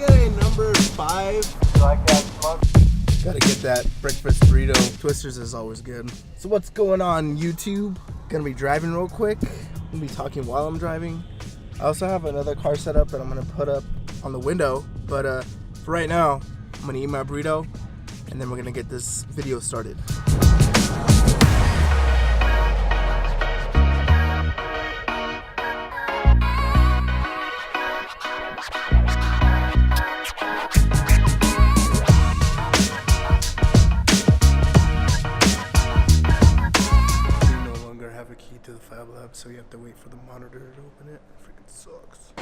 Okay, number 5. You like that smoke? Gotta get that breakfast burrito. Twisters is always good. So what's going on, YouTube? Gonna be driving real quick. Gonna be talking while I'm driving. I also have another car set up that I'm gonna put up on the window. But for right now, I'm gonna eat my burrito and then we're gonna get this video started. Key to the Fab Lab, so you have to wait for the monitor to open it. Freaking sucks.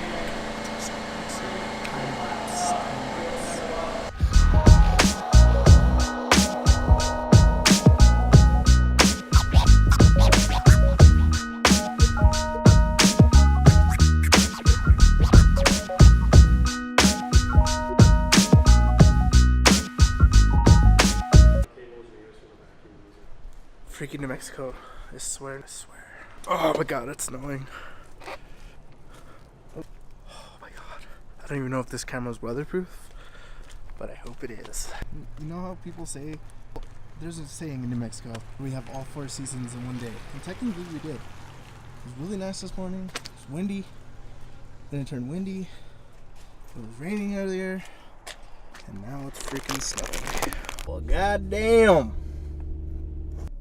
Freaking New Mexico. I swear. Oh my god, it's snowing. Oh my god. I don't even know if this camera's weatherproof, but I hope it is. You know how people say, there's a saying in New Mexico, we have all 4 seasons in one day. And technically we did. It was really nice this morning. It was windy. Then it turned windy. It was raining earlier. And now it's freaking snowing. Well, goddamn.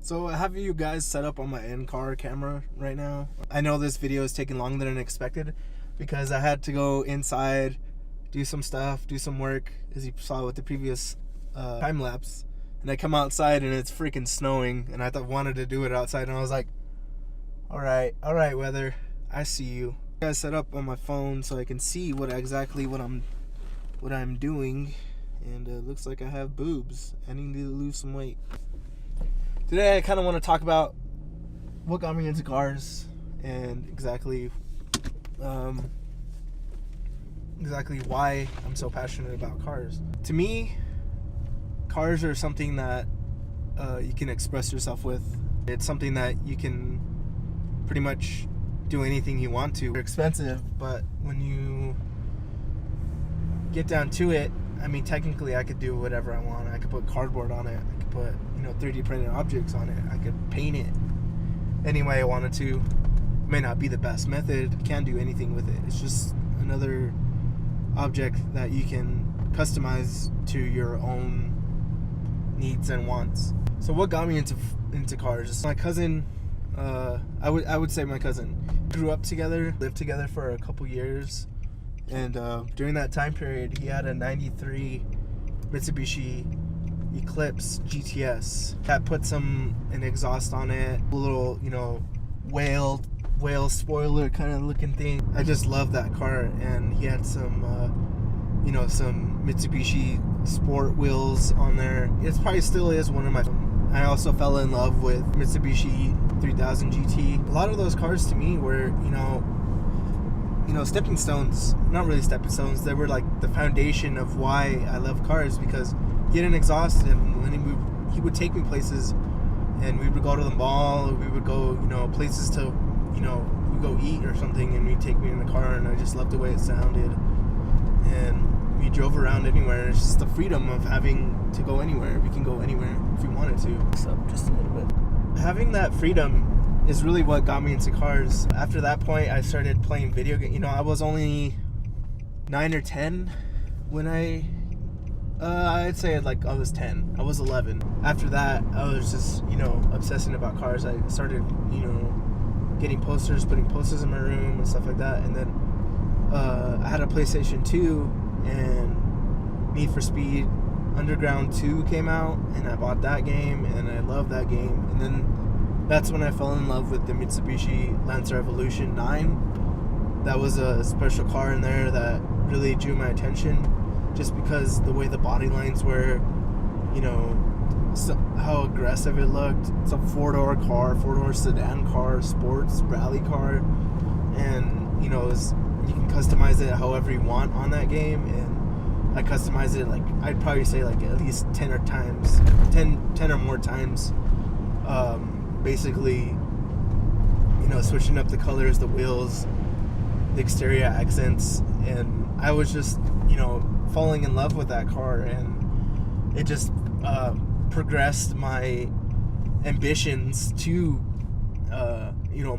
So I have you guys set up on my in-car camera right now. I know this video is taking longer than expected because I had to go inside, do some stuff, do some work, as you saw with the previous time lapse. And I come outside and it's freaking snowing, and I wanted to do it outside, and I was like, all right, weather, I see you. I got set up on my phone so I can see what I'm doing, and it looks like I have boobs. I need to lose some weight. Today I kind of want to talk about what got me into cars and exactly why I'm so passionate about cars. To me, cars are something that you can express yourself with. It's something that you can pretty much do anything you want to. They're expensive, but when you get down to it, I mean, technically I could do whatever I want. I could put cardboard on it. I could put, 3D printed objects on it. I could paint it any way I wanted to. It may not be the best method. You can't do anything with it. It's just another object that you can customize to your own needs and wants. So what got me into cars? My cousin, I would say my cousin, grew up together, lived together for a couple years. And during that time period, he had a 93 Mitsubishi Eclipse GTS that puts an exhaust on it, a little, whale spoiler kind of looking thing. I just love that car, and he had some Mitsubishi sport wheels on there. It probably still is one of my. I also fell in love with Mitsubishi 3000 GT. A lot of those cars to me were, stepping stones. Not really stepping stones. They were like the foundation of why I love cars, because he had an exhaust, and when he would take me places, and we would go to the mall, we would go, places to, we'd go eat or something, and he'd take me in the car, and I just loved the way it sounded. And we drove around anywhere. It's just the freedom of having to go anywhere. We can go anywhere if we wanted to. So just a little bit. Having that freedom is really what got me into cars. After that point, I started playing video games. I was only 9 or 10 when I'd say I was 10. I was 11. After that, I was just, obsessing about cars. I started, getting posters, putting posters in my room and stuff like that. And then I had a PlayStation 2, and Need for Speed Underground 2 came out, and I bought that game, and I loved that game. And then that's when I fell in love with the Mitsubishi Lancer Evolution 9. That was a special car in there that really drew my attention, just because the way the body lines were, how aggressive it looked. It's a 4-door car, 4-door sedan car, sports rally car, and you can customize it however you want on that game. And I customized it I'd probably say at least 10 or more times. Basically, switching up the colors, the wheels, the exterior accents, and I was just, falling in love with that car, and it just progressed my ambitions to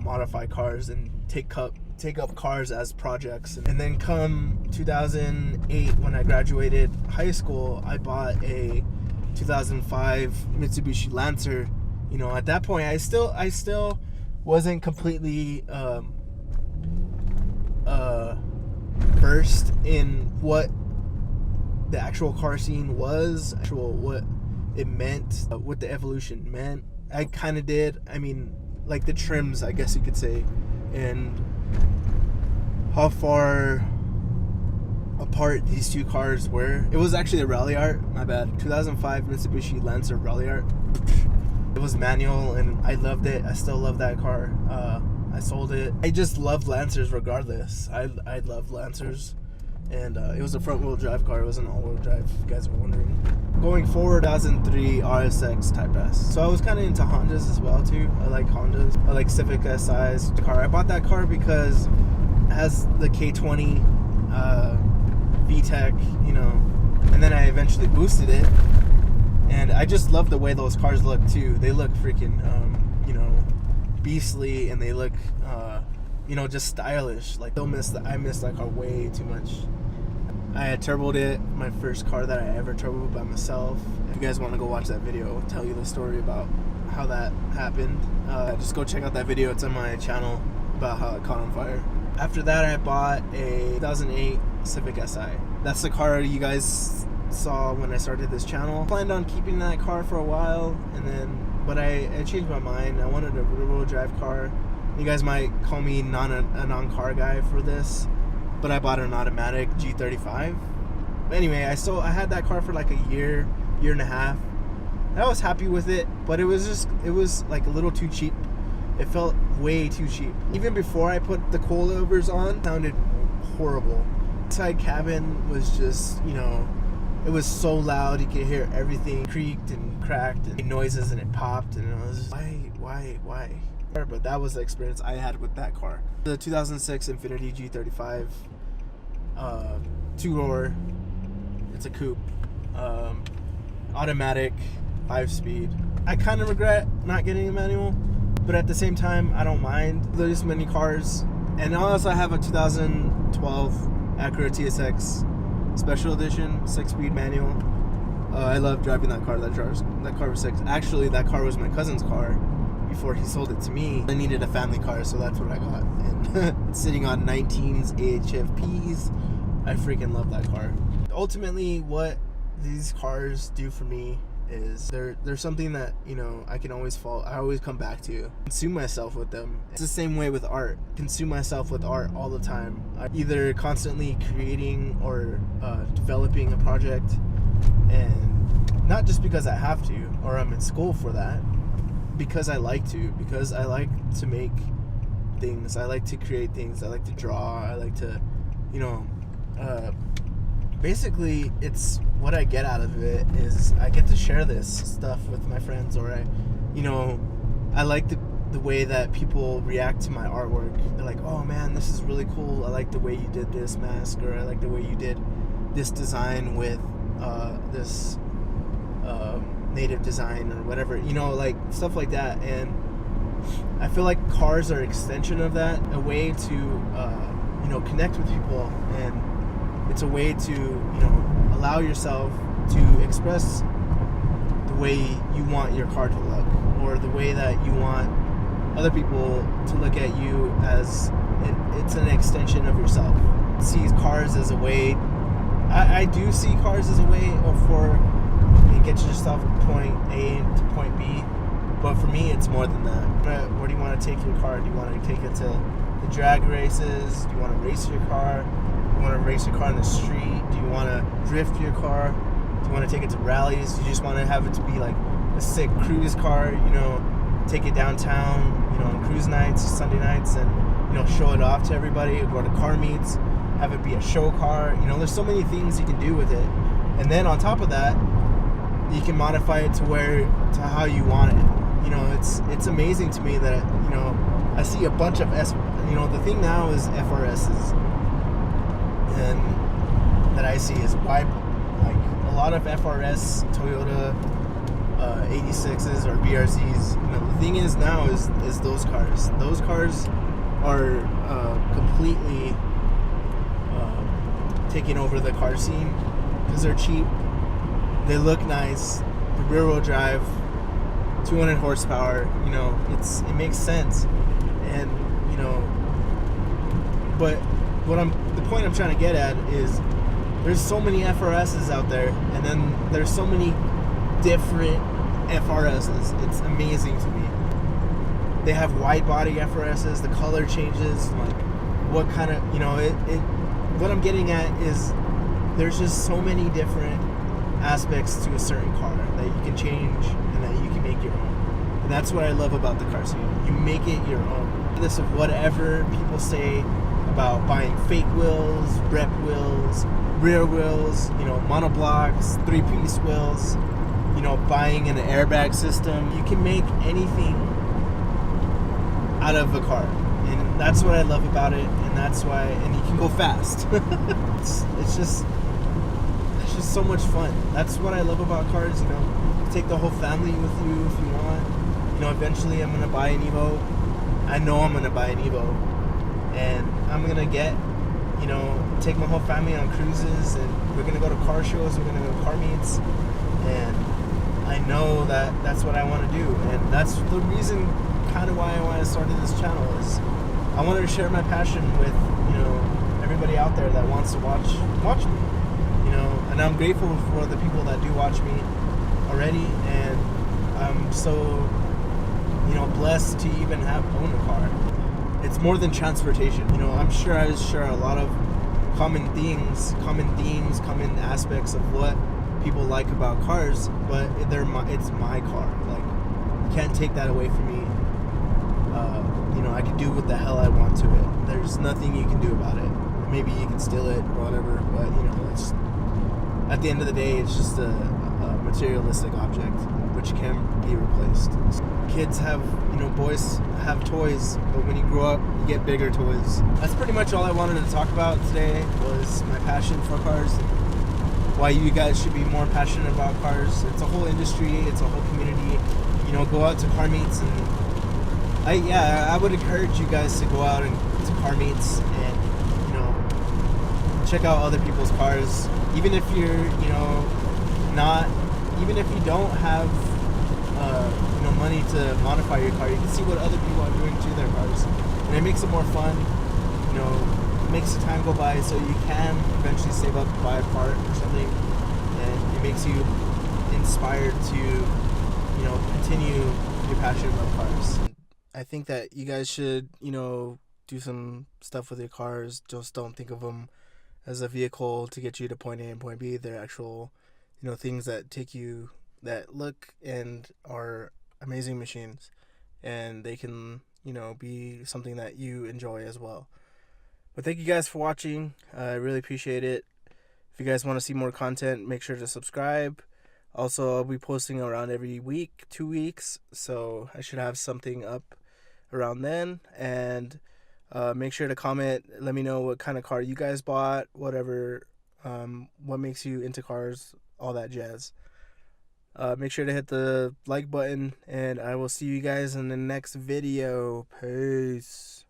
modify cars and take up cars as projects. And then come 2008, when I graduated high school, I bought a 2005 Mitsubishi Lancer. At that point I still wasn't completely versed in what the actual car scene was, what it meant, what the evolution meant. I kind of did. I mean, like the trims, I guess you could say, and how far apart these two cars were. It was actually a Rally Art, my bad. 2005 Mitsubishi Lancer Rally Art. It was manual and I loved it. I still love that car. I sold it. I just love Lancers regardless. I love Lancers. And it was a front wheel drive car. It wasn't all wheel drive, if you guys were wondering. Going forward, 2003 RSX Type S. So I was kind of into Hondas as well too. I like Hondas. I like Civic SI's car. I bought that car because it has the K20 VTEC, and then I eventually boosted it. And I just love the way those cars look too. They look freaking, beastly, and they look, just stylish. Like, I miss that car way too much. I had turboed it, my first car that I ever turboed by myself. If you guys want to go watch that video, I'll tell you the story about how that happened. Just go check out that video. It's on my channel about how it caught on fire. After that, I bought a 2008 Civic Si. That's the car you guys saw when I started this channel. Planned on keeping that car for a while, but I changed my mind. I wanted a rear-wheel drive car. You guys might call me a non-car guy for this, but I bought an automatic G35. But anyway, I had that car for like a year and a half. I was happy with it, but it was like a little too cheap. It felt way too cheap. Even before I put the coilovers on, it sounded horrible. Inside cabin was just, it was so loud. You could hear everything creaked and cracked and noises, and it popped, and I was just, why? But that was the experience I had with that car. The 2006 Infiniti G35, 2-door. It's a coupe, automatic, 5-speed. I kind of regret not getting a manual, but at the same time, I don't mind. There's many cars, and also I have a 2012 Acura TSX Special Edition 6-speed manual. I love driving that car. That car was sick. Actually, that car was my cousin's car before he sold it to me. I needed a family car, so that's what I got. And it's sitting on 19s AHFPs. I freaking love that car. Ultimately, what these cars do for me is they're something that I can always I always come back to. Consume myself with them. It's the same way with art. Consume myself with art all the time. I'm either constantly creating or developing a project, and not just because I have to or I'm in school for that, because I like to, because I like to make things, I like to create things, I like to draw, I like to basically, it's what I get out of it is I get to share this stuff with my friends, or I like the way that people react to my artwork. They're like, oh man, this is really cool. I like the way you did this mask, or I like the way you did this design with this native design, or whatever, like stuff like that. And I feel like cars are an extension of that, a way to connect with people, and it's a way to allow yourself to express the way you want your car to look, or the way that you want other people to look at you as it's an extension of yourself. See cars as a way, I do see cars as a way for get yourself from point A to point B, but for me it's more than that. Where do you want to take your car? Do you want to take it to the drag races? Do you want to race your car? Do you want to race your car in the street? Do you want to drift your car? Do you want to take it to rallies? Do you just want to have it to be like a sick cruise car, take it downtown, on cruise nights, Sunday nights, and show it off to everybody, go to car meets, have it be a show car. There's so many things you can do with it. And then on top of that, you can modify it to how you want it. It's amazing to me that I see a bunch of the thing now is FRSs, and that I see is why, like, a lot of FRS Toyota 86s or BRZs. You know, the thing is now is those cars. Those cars are completely taking over the car scene because they're cheap. They look nice. The rear wheel drive, 200 horsepower. You know, it makes sense, and you know, but the point I'm trying to get at is there's so many FRSs out there, and then there's so many different FRSs. It's amazing to me. They have wide body FRSs. The color changes. Like, what kind of, you know, what I'm getting at is there's just so many different aspects to a certain car that you can change and that you can make your own. And that's what I love about the car scene. You make it your own. This of whatever people say about buying fake wheels, rep wheels, rear wheels, you know, monoblocks, 3-piece wheels, you know, buying an airbag system. You can make anything out of a car. And that's what I love about it, and that's why, and you can go fast. it's just so much fun. That's what I love about cars, you know. You take the whole family with you if you want. You know, eventually I'm gonna buy an Evo. I know I'm gonna buy an Evo, and I'm gonna you know, take my whole family on cruises, and we're gonna go to car shows, we're gonna go to car meets, and I know that that's what I want to do, and that's the reason kind of why I started this channel. Is I wanted to share my passion with, you know, everybody out there that wants to watch me, you know, and I'm grateful for the people that do watch me already, and I'm so, you know, blessed to even own a car. It's more than transportation, you know. I'm sure I share a lot of common themes, common aspects of what people like about cars, but it's my car. Like, you can't take that away from me. You know, I can do what the hell I want to it. There's nothing you can do about it. Maybe you can steal it or whatever, but you know, it's at the end of the day, it's just a materialistic object which can be replaced. Kids have, you know, boys have toys, but when you grow up, you get bigger toys. That's pretty much all I wanted to talk about today, was my passion for cars. Why you guys should be more passionate about cars. It's a whole industry, it's a whole community. You know, go out to car meets, and I would encourage you guys to go out to car meets and, you know, check out other people's cars. Even if you're, you know, even if you don't have, you know, money to modify your car, you can see what other people are doing to their cars, and it makes it more fun. You know, makes the time go by, so you can eventually save up to buy a part or something, and it makes you inspired to, you know, continue your passion about cars. I think that you guys should, you know, do some stuff with your cars. Just don't think of them as a vehicle to get you to point A and point B. They're actual, you know, things that that look and are amazing machines, and they can, you know, be something that you enjoy as well. But thank you guys for watching. I really appreciate it. If you guys want to see more content, make sure to subscribe. Also, I'll be posting around every week, 2 weeks, so I should have something up around then. And make sure to comment. Let me know what kind of car you guys bought, whatever, what makes you into cars, all that jazz. Make sure to hit the like button, and I will see you guys in the next video. Peace.